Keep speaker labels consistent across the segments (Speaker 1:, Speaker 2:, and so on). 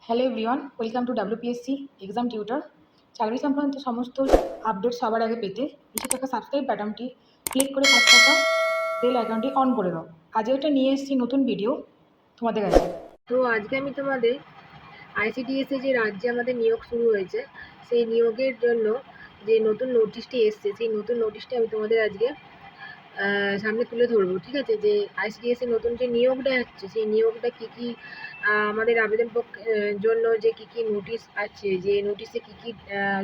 Speaker 1: Hello everyone, welcome to WPSC exam tutor. চাকরি সংক্রান্ত সমস্ত আপডেট সবার আগে পেতে নিচে থাকা সাবস্ক্রাইব বাটনটি ক্লিক করে পাশে থাকা বেল আইকনটি অন করে দাও। আজকে একটা নিয়ে এসেছি নতুন ভিডিও তোমাদের কাছে।
Speaker 2: তো আজকে আমি তোমাদের আইসিডিএস যে রাজ্যে আমাদের নিয়োগ শুরু হয়েছে সেই নিয়োগের জন্য যে নতুন নোটিশটি এসছে সেই নতুন নোটিশটি আমি তোমাদের আজকে সামনে তুলে ধরবো। ঠিক আছে, যে আইসিডিএস এর নতুন যে নিয়োগটা হচ্ছে সেই নিয়োগটা কি কি আমাদের আবেদন জন্য যে কি কি নোটিশ আছে, যে নোটিশে কি কি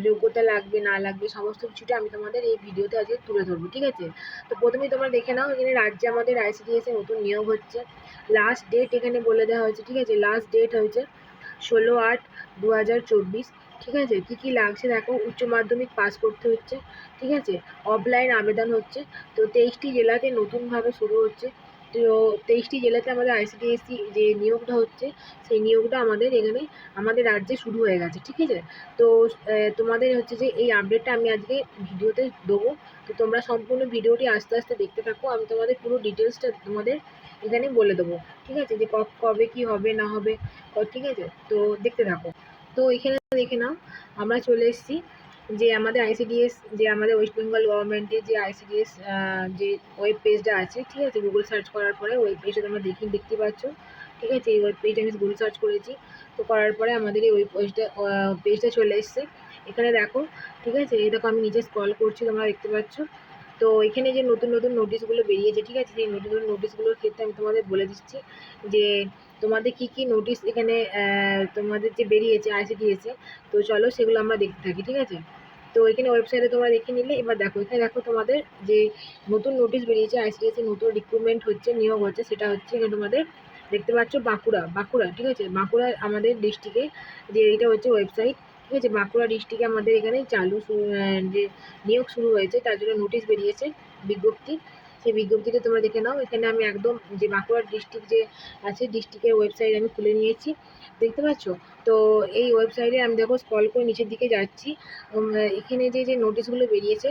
Speaker 2: যোগ্যতা লাগবে না লাগবে সমস্ত কিছুটা আমি তোমাদের এই ভিডিওতে আজকে তুলে ধরবো। ঠিক আছে, তো প্রথমেই তোমরা দেখে নাও এখানে রাজ্যে আমাদের আইসিডিএস এর নতুন নিয়োগ হচ্ছে। লাস্ট ডেট এখানে বলে দেওয়া হয়েছে। ঠিক আছে, লাস্ট ডেট হয়েছে 16/8/2024। ঠিক আছে, কী কী লাগছে দেখো, উচ্চ মাধ্যমিক পাস করতে হচ্ছে। ঠিক আছে, অফলাইন আবেদন হচ্ছে। তো 23টি জেলাতে নতুনভাবে শুরু হচ্ছে। তো 23টি জেলাতে আমাদের আইসিডিএসসি যে নিয়োগটা হচ্ছে সেই নিয়োগটা আমাদের এখানে আমাদের রাজ্যে শুরু হয়ে গেছে। ঠিক আছে, তো তোমাদের হচ্ছে যে এই আপডেটটা আমি আজকে ভিডিওতে দেবো। তো তোমরা সম্পূর্ণ ভিডিওটি আস্তে আস্তে দেখতে থাকো, আমি তোমাদের পুরো ডিটেলসটা তোমাদের এখানে বলে দেবো। ঠিক আছে, যে কবে কি হবে না হবে। ঠিক আছে, তো দেখতে থাকো। তো এখানে দেখে নাও আমরা চলে এসেছি যে আমাদের আইসিডিএস যে আমাদের ওয়েস্ট বেঙ্গল গভর্নমেন্টের যে আইসিডিএস যে ওয়েব পেজটা আছে। ঠিক আছে, গুগল সার্চ করার পরে ওয়েব পেজটা তোমরা দেখতে পাচ্ছ। ঠিক আছে, এই ওয়েব পেজটা আমি গুগল সার্চ করেছি। তো করার পরে আমাদের এই ওয়েব পেজটা চলে এসছে। এখানে দেখো, ঠিক আছে, এই দেখো আমি নিচে স্ক্রল করছি, তোমরা দেখতে পাচ্ছ। তো এখানে যে নতুন নতুন নোটিশগুলো বেরিয়েছে, ঠিক আছে, সেই নতুন নতুন নোটিশগুলোর ক্ষেত্রে আমি তোমাদের বলে দিচ্ছি যে তোমাদের কি কি নোটিশ এখানে তোমাদের যে বেরিয়েছে আইসিডিএস এ। তো চলো সেগুলো আমরা দেখতে থাকি। ঠিক আছে, তো এখানে ওয়েবসাইটে তোমরা দেখে নিলে। এবার দেখো, এখানে দেখো তোমাদের যে নতুন নোটিশ বেরিয়েছে আইসিডিএস এর নতুন রিক্রুটমেন্ট হচ্ছে, নিয়োগ হচ্ছে, সেটা হচ্ছে এখানে তোমাদের দেখতে পাচ্ছ বাঁকুড়া। ঠিক আছে, বাঁকুড়া আমাদের ডিস্ট্রিক্টে যে এটা হচ্ছে ওয়েবসাইট। ঠিক আছে, বাঁকুড়া ডিস্ট্রিক্টে আমাদের এখানে যে নিয়োগ শুরু হয়েছে তার জন্য নোটিশ বেরিয়েছে, বিজ্ঞপ্তি। সেই বিজ্ঞপ্তিটা তোমরা দেখে নাও। এখানে আমি একদম যে বাঁকুড়া ডিস্ট্রিক্ট যে আছে ডিস্ট্রিক্টের ওয়েবসাইট আমি খুলে নিয়েছি, দেখতে পাচ্ছ। তো এই ওয়েবসাইটে আমি দেখো স্ক্রল করে নিচের দিকে যাচ্ছি। এখানে যে নোটিশগুলো বেরিয়েছে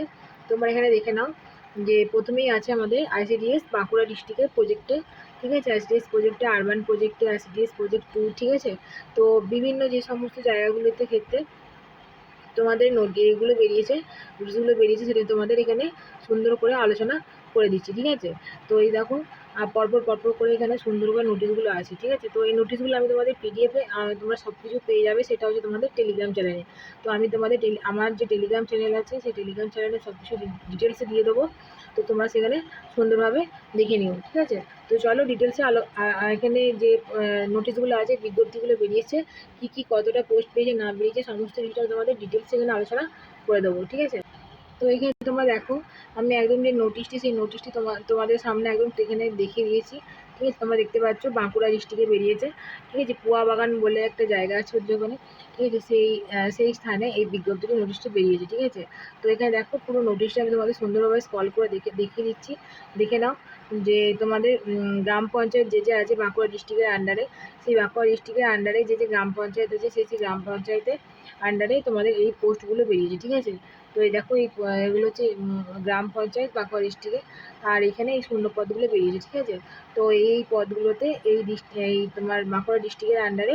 Speaker 2: তোমরা এখানে দেখে নাও। যে প্রথমেই আছে আমাদের আইসিডিএস বাঁকুড়া ডিস্ট্রিক্টের প্রজেক্টে। ঠিক আছে, আইসিডিএস প্রজেক্টে, আরবান প্রজেক্টে, আইসিডিএস প্রজেক্ট 2। ঠিক আছে, তো বিভিন্ন যে সমস্ত জায়গাগুলোতে ক্ষেত্রে তোমাদের এগুলো বেরিয়েছে, নোটিশগুলো বেরিয়েছে, সেটা তোমাদের এখানে সুন্দর করে আলোচনা করে দিচ্ছি। ঠিক আছে, তো এই দেখো পরপর করে এখানে সুন্দর করে নোটিশগুলো আছে। ঠিক আছে, তো এই নোটিশগুলো আমি তোমাদের পিডিএফে তোমরা সব কিছু পেয়ে যাবে, সেটা হচ্ছে তোমাদের টেলিগ্রাম চ্যানেলে। তো আমি তোমাদের আমার যে টেলিগ্রাম চ্যানেল আছে সেই টেলিগ্রাম চ্যানেলে সব কিছু ডিটেলসে দিয়ে দেবো। তো তোমরা সেখানে সুন্দরভাবে দেখে নিও। ঠিক আছে, তো চলো ডিটেলসে এখানে যে নোটিশগুলো আছে, বিজ্ঞপ্তিগুলো বেরিয়েছে, কী কী কতটা পোস্ট পেয়েছে না পেয়েছে সমস্ত কিছু তোমাদের ডিটেলস এখানে আলোচনা করে দেবো। ঠিক আছে, তো এখানে তোমরা দেখো আমি একদম যে নোটিশটি সেই নোটিশটি তোমাদের সামনে একদম এখানে দেখিয়ে দিয়েছি। ঠিক আছে, তোমরা দেখতে পাচ্ছ বাঁকুড়া ডিস্ট্রিক্টে বেরিয়েছে। ঠিক আছে, কুয়া বাগান বলে একটা জায়গা আছে ওখানে। ঠিক আছে, সেই স্থানে এই বিজ্ঞপ্তিটি নোটিশটি বেরিয়েছে। ঠিক আছে, তো এখানে দেখো পুরো নোটিশটা আমি তোমাদের সুন্দরভাবে স্ক্রল করে দেখিয়ে দিচ্ছি, দেখে নাও। যে তোমাদের গ্রাম পঞ্চায়েত যে আছে বাঁকুড়া ডিস্ট্রিক্টের আন্ডারে, সেই বাঁকুড়া ডিস্ট্রিক্টের আন্ডারে যে গ্রাম পঞ্চায়েত আছে সেই গ্রাম পঞ্চায়েতের আন্ডারে তোমাদের এই পোস্টগুলো বেরিয়েছে। ঠিক আছে, তো এই দেখো এগুলো হচ্ছে গ্রাম পঞ্চায়েত বাঁকুড়া ডিস্ট্রিক্টে। আর এখানে এই শূন্য পদগুলো বেরিয়েছে। ঠিক আছে, তো এই পদগুলোতে এই তোমার বাঁকুড়া ডিস্ট্রিক্টের আন্ডারে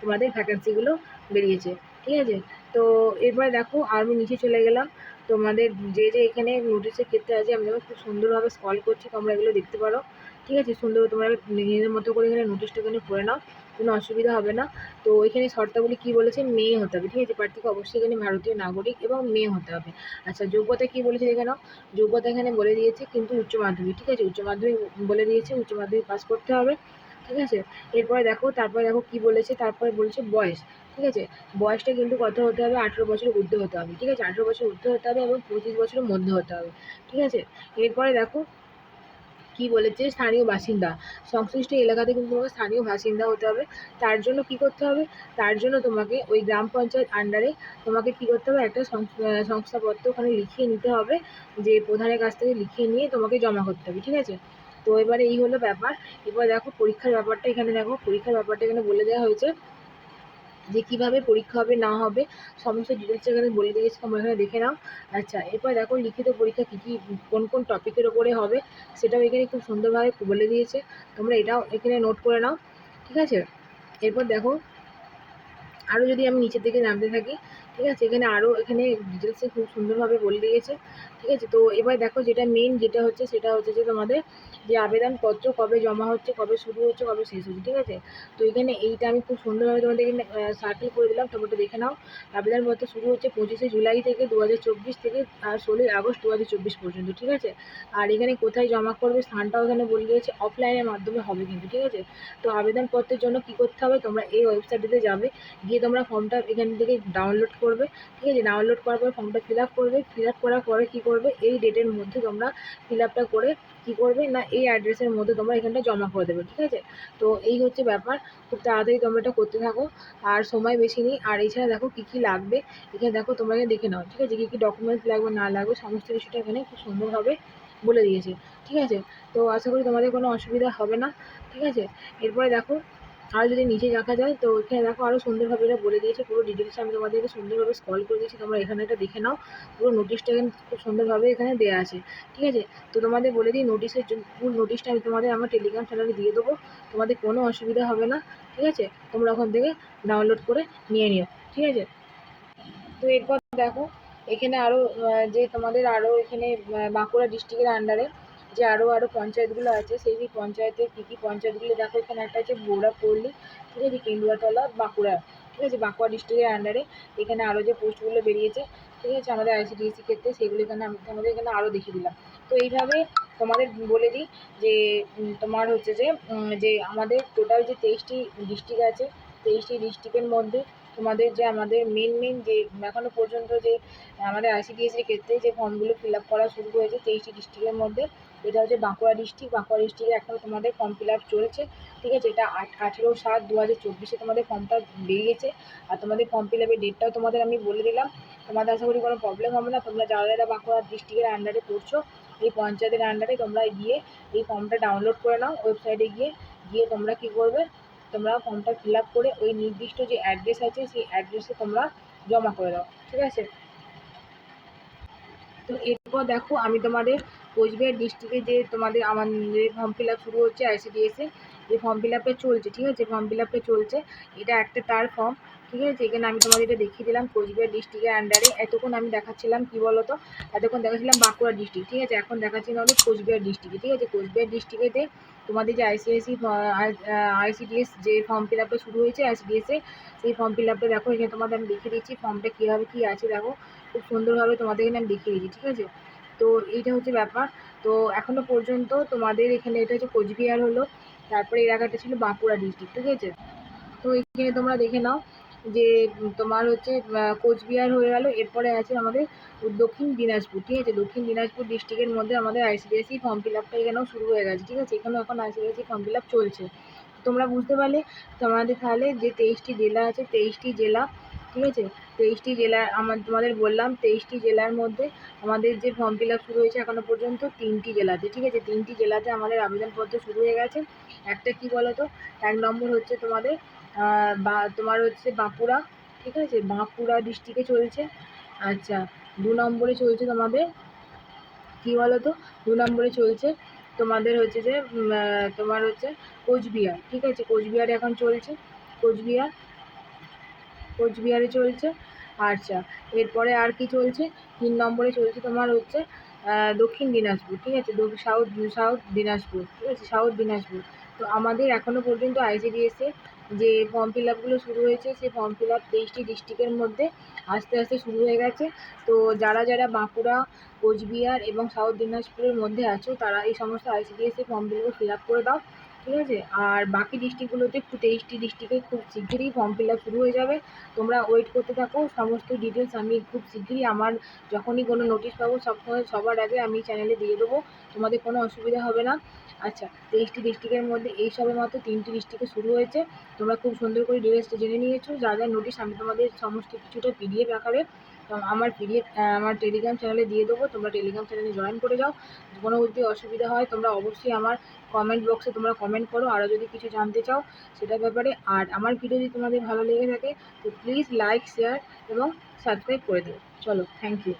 Speaker 2: তোমাদের ভ্যাকেন্সিগুলো বেরিয়েছে। ঠিক আছে, তো এরপর দেখো আমি নিচে চলে গেলাম। তোমাদের যে এখানে নোটিশের ক্ষেত্রে আছে আমি খুব সুন্দরভাবে স্ক্রল করছি, তোমরা এগুলো দেখতে পারো। ঠিক আছে, সুন্দর তোমরা নিজেদের মতো করে এখানে নোটিশটা এখানে পড়ে নাও, কোনো অসুবিধা হবে না। তো এখানে শর্তাবলী কী বলেছে, মেয়ে হতে হবে। ঠিক আছে, প্রার্থীকে অবশ্যই এখানে ভারতীয় নাগরিক এবং মেয়ে হতে হবে। আচ্ছা, যোগ্যতা কী বলেছে দেখে নাও। যোগ্যতা এখানে বলে দিয়েছে কিন্তু উচ্চ মাধ্যমিক। ঠিক আছে, উচ্চ মাধ্যমিক বলে দিয়েছে, উচ্চ মাধ্যমিক পাস করতে হবে। ঠিক আছে, তারপরে দেখো কী বলেছে, তারপরে বলছে বয়স। ঠিক আছে, বয়সটা কিন্তু কত হতে হবে, 18 বছরের ঊর্ধ্বে হতে হবে। ঠিক আছে, 18 বছর ঊর্ধ্বে হতে হবে এবং 25 বছরের মধ্যে হতে হবে। ঠিক আছে, এরপরে দেখো কি বলেছে, স্থানীয় বাসিন্দা, সংশ্লিষ্ট এলাকাতে কিন্তু তোমাকে স্থানীয় বাসিন্দা হতে হবে। তার জন্য কি করতে হবে, তার জন্য তোমাকে ওই গ্রাম পঞ্চায়েত আন্ডারে তোমাকে কি করতে হবে, একটা শংসাপত্র ওখানে লিখিয়ে নিতে হবে, যে প্রধানের কাছ থেকে লিখিয়ে নিয়ে তোমাকে জমা করতে হবে। ঠিক আছে, তো এবারে এই হলো ব্যাপার। এবার দেখো পরীক্ষার ব্যাপারটা, এখানে দেখো পরীক্ষার ব্যাপারটা এখানে বলে দেওয়া হয়েছে যে কীভাবে পরীক্ষা হবে না হবে সমস্ত ডিটেলস এখানে বলে দিয়েছে, তোমরা এখানে দেখে নাও। আচ্ছা, এরপর দেখো লিখিত পরীক্ষা কী কী কোন টপিকের ওপরে হবে সেটাও এখানে খুব সুন্দরভাবে বলে দিয়েছে, তোমরা এটাও এখানে নোট করে নাও। ঠিক আছে, এরপর দেখো আরও যদি আমি নিচের দিকে নামতে থাকি, ঠিক আছে, এখানে ডিটেলসে খুব সুন্দরভাবে বলে দিয়েছে, ঠিক আছে। তো এবার দেখো যেটা মেন যেটা হচ্ছে সেটা হচ্ছে যে তোমাদের যে আবেদনপত্র কবে জমা হচ্ছে, কবে শুরু হচ্ছে, কবে শেষ হচ্ছে, ঠিক আছে। তো এখানে এইটা আমি খুব সুন্দরভাবে তোমাদের এখানে সার্কেল করে দিলাম, তোমরা একটু দেখে নাও। আবেদনপত্র শুরু হচ্ছে 25শে জুলাই থেকে 2024 থেকে 16ই আগস্ট 2024 পর্যন্ত, ঠিক আছে। আর এখানে কোথায় জমা করবে স্থানটাও এখানে বলে দিয়েছে, অফলাইনের মাধ্যমে হবে কিন্তু, ঠিক আছে। তো আবেদনপত্রের জন্য কী করতে হবে, তোমরা এই ওয়েবসাইটটিতে যাবে, গিয়ে তোমরা ফর্মটা এখান থেকে ডাউনলোড করবে, ঠিক আছে। ডাউনলোড করার পর ফর্মটা ফিল আপ করবে, ফিল আপ করার পরে কী করবে, এই ডেটের মধ্যে তোমরা ফিল আপটা করে কী করবে না, এই অ্যাড্রেসের মধ্যে তোমরা এখানটা জমা করে দেবে, ঠিক আছে। তো এই হচ্ছে ব্যাপার, খুব তাড়াতাড়ি তোমরা এটা করতে থাকো, আর সময় বেশি নেই। আর এছাড়া দেখো কী কী লাগবে, এখানে দেখো তোমরা এখানে দেখে নাও, ঠিক আছে, কী কী ডকুমেন্টস লাগবে না লাগবে সমস্ত কিছুটা এখানে খুব সুন্দরভাবে বলে দিয়েছে, ঠিক আছে। তো আশা করি তোমাদের কোনো অসুবিধা হবে না, ঠিক আছে। এরপরে দেখো আর যদি নিচে দেখা যায়, তো এখানে দেখো আরও সুন্দরভাবে এটা বলে দিয়েছে, পুরো ডিটেলসটা আমি তোমাদেরকে সুন্দরভাবে স্ক্রল করে দিয়েছি, তোমরা এখানে এটা দেখে নাও। পুরো নোটিশটা এখানে খুব সুন্দরভাবে এখানে দেওয়া আছে, ঠিক আছে। তো তোমাদের বলে দিই নোটিশের ফুল নোটিশটা আমি তোমাদের আমার টেলিগ্রাম চ্যানেলে দিয়ে দেবো, তোমাদের কোনো অসুবিধা হবে না, ঠিক আছে। তোমরা ওখান থেকে ডাউনলোড করে নিয়ে নিও, ঠিক আছে। তো এরপর দেখো এখানে আরও যে তোমাদের আরও এখানে বাঁকুড়া ডিস্ট্রিক্টের আন্ডারে যে আরও পঞ্চায়েতগুলো আছে, সেই পঞ্চায়েতের কী কী পঞ্চায়েতগুলো দেখো, এখানে একটা আছে বোড়াপল্লী, ঠিক আছে, কেন্দুয়াতলা, বাঁকুড়া, ঠিক আছে, বাঁকুড়া ডিস্ট্রিক্টের আন্ডারে। এখানে আরও যে পোস্টগুলো বেরিয়েছে, ঠিক আছে, আমাদের আইসিডিএসসি ক্ষেত্রে, সেগুলো এখানে আমি তোমাদের এখানে আরও দেখিয়ে দিলাম। তো এইভাবে তোমাদের বলে দিই যে তোমার হচ্ছে যে আমাদের টোটাল যে 23টি ডিস্ট্রিক্ট আছে, 23টি ডিস্ট্রিক্টের মধ্যে তোমাদের যে আমাদের মেন যে এখনো পর্যন্ত যে আমাদের আইসিডিএসের ক্ষেত্রে যে ফর্মগুলো ফিল আপ করা শুরু হয়েছে 23টি ডিস্ট্রিক্টের মধ্যে, এটা হচ্ছে বাঁকুড়া ডিস্ট্রিক্ট। বাঁকুড়া ডিস্ট্রিক্টে এখনও তোমাদের ফর্ম ফিল আপ চলছে, ঠিক আছে। এটা 18/7/2024 তোমাদের ফর্মটা বেরিয়েছে, আর তোমাদের ফর্ম ফিল আপের ডেটটাও তোমাদের আমি বলে দিলাম। তোমাদের আশা করি কোনো প্রবলেম হবে না। তোমরা যারা বাঁকুড়া ডিস্ট্রিক্টের আন্ডারে পড়ছো, এই পঞ্চায়েতের আন্ডারে তোমরা গিয়ে এই ফর্মটা ডাউনলোড করে নাও, ওয়েবসাইটে গিয়ে তোমরা কী করবে, তোমরা ফর্মটা ফিল আপ করে ওই নির্দিষ্ট যে অ্যাড্রেস আছে সেই অ্যাড্রেসে তোমরা জমা করে দাও, ঠিক আছে। তো এরপর দেখো আমি তোমাদের কোচবিহার ডিস্ট্রিক্টে যে তোমাদের আমার যে ফর্ম ফিল আপ শুরু হচ্ছে আইসিডিএসে, যে ফর্ম ফিল আপটা চলছে, ঠিক আছে, ফর্ম ফিল আপটা চলছে, এটা একটা তার ফর্ম, ঠিক আছে। এখানে আমি তোমাদের এটা দেখিয়ে দিলাম কোচবিহার ডিস্ট্রিক্টের আন্ডারে। এতক্ষণ আমি দেখাচ্ছিলাম কী বলো তো, এতক্ষণ দেখাচ্ছিলাম বাঁকুড়া ডিস্ট্রিক্ট, ঠিক আছে। এখন দেখাচ্ছি আমাদের কোচবিহার ডিস্ট্রিক্টে, ঠিক আছে। কোচবিহার ডিস্ট্রিক্টেতে তোমাদের যে আইসিডিএস যে ফর্ম ফিল আপটা শুরু হয়েছে আইসিডিএসে, সেই ফর্ম ফিল আপটা দেখো এখানে তোমাদের আমি দেখিয়ে দিচ্ছি ফর্মটা কীভাবে কী আছে, দেখো খুব সুন্দরভাবে তোমাদের এখানে আমি দেখিয়ে দিচ্ছি, ঠিক আছে। তো এইটা হচ্ছে ব্যাপার। তো এখনো পর্যন্ত তোমাদের এখানে এটা হচ্ছে কোচবিহার হলো, তারপরে এর আগেটা ছিল বাঁকুড়া ডিস্ট্রিক্ট, ঠিক আছে। তো এখানে তোমরা দেখে নাও যে তোমার হচ্ছে কোচবিহার হয়ে গেল, এরপরে আছে আমাদের দক্ষিণ দিনাজপুর, ঠিক আছে। দক্ষিণ দিনাজপুর ডিস্ট্রিক্টের মধ্যে আমাদের আইসিডিএসসি ফর্ম ফিল আপটা এখানেও শুরু হয়ে গেছে, ঠিক আছে। এখানেও এখন আইসিডিএসসি ফর্ম ফিল আপ চলছে। তোমরা বুঝতে পারলে তোমাদের তাহলে যে 23টি জেলা আছে, 23টি জেলা, ঠিক আছে, 23টি জেলা তোমাদের বললাম 23টি জেলার মধ্যে আমাদের যে ফর্ম ফিল আপ শুরু হয়েছে এখনো পর্যন্ত 3টি জেলাতে, ঠিক আছে। 3টি জেলাতে আমাদের আবেদনপত্র শুরু হয়ে গেছে। একটা কি বলো তো, 1 নম্বর হচ্ছে তোমাদের তোমার হচ্ছে বাঁকুড়া, ঠিক আছে, বাঁকুড়া ডিস্ট্রিক্টে চলছে। আচ্ছা, 2 নম্বরে চলছে তোমাদের কী বলো তো, 2 নম্বরে চলছে তোমাদের হচ্ছে তোমার হচ্ছে কোচবিহার, ঠিক আছে, কোচবিহারে এখন চলছে, কোচবিহার কোচবিহারে চলছে। আচ্ছা, এরপরে আর কি চলছে, 3 নম্বরে চলছে তোমার হচ্ছে দক্ষিণ দিনাজপুর, ঠিক আছে, সাউথ দিনাজপুর, ঠিক আছে, সাউথ দিনাজপুর। তো আমাদের এখনো পর্যন্ত আইসিডিএসে যে ফর্ম ফিল আপগুলো শুরু হয়েছে, সেই ফর্ম ফিল আপ 23টি ডিস্ট্রিক্টের মধ্যে আস্তে আস্তে শুরু হয়ে গেছে। তো যারা বাঁকুড়া, কোচবিহার এবং সাউথ দিনাজপুরের মধ্যে আছো, তারা এই সমস্ত আইসিডিএসে ফর্মগুলো ফিল আপ করে দাও, ঠিক আছে। আর বাকি ডিস্ট্রিক্টগুলোতে 23টি ডিস্ট্রিক্টে খুব শিগগিরই ফর্ম ফিল আপ শুরু হয়ে যাবে। তোমরা ওয়েট করতে থাকো, সমস্ত ডিটেলস আমি খুব শিগগিরই আমার যখনই কোনো নোটিশ পাবো সবার আগে আমি চ্যানেলে দিয়ে দেবো, তোমাদের কোনো অসুবিধা হবে না। আচ্ছা, 23টি ডিস্ট্রিক্টের মধ্যে এই সবে মাত্র 3টি ডিস্ট্রিক্টে শুরু হয়েছে। তোমরা খুব সুন্দর করে ডিটেলসটা জেনে নিয়েছো। যা নোটিশ আমি তোমাদের সমস্ত কিছুটা পিডিএফ আকারে আমার টেলিগ্রাম চ্যানেলে দিয়ে দেবো, তোমরা টেলিগ্রাম চ্যানেলে জয়েন করে যাও। কোনো যদি অসুবিধা হয় তোমরা অবশ্যই আমার কমেন্ট বক্সে তোমরা কমেন্ট করো, আরও যদি কিছু জানতে চাও সেটার ব্যাপারে। আর আমার ভিডিও যদি তোমাদের ভালো লেগে থাকে তো প্লিজ লাইক, শেয়ার এবং সাবস্ক্রাইব করে দিও। চলো, থ্যাংক ইউ।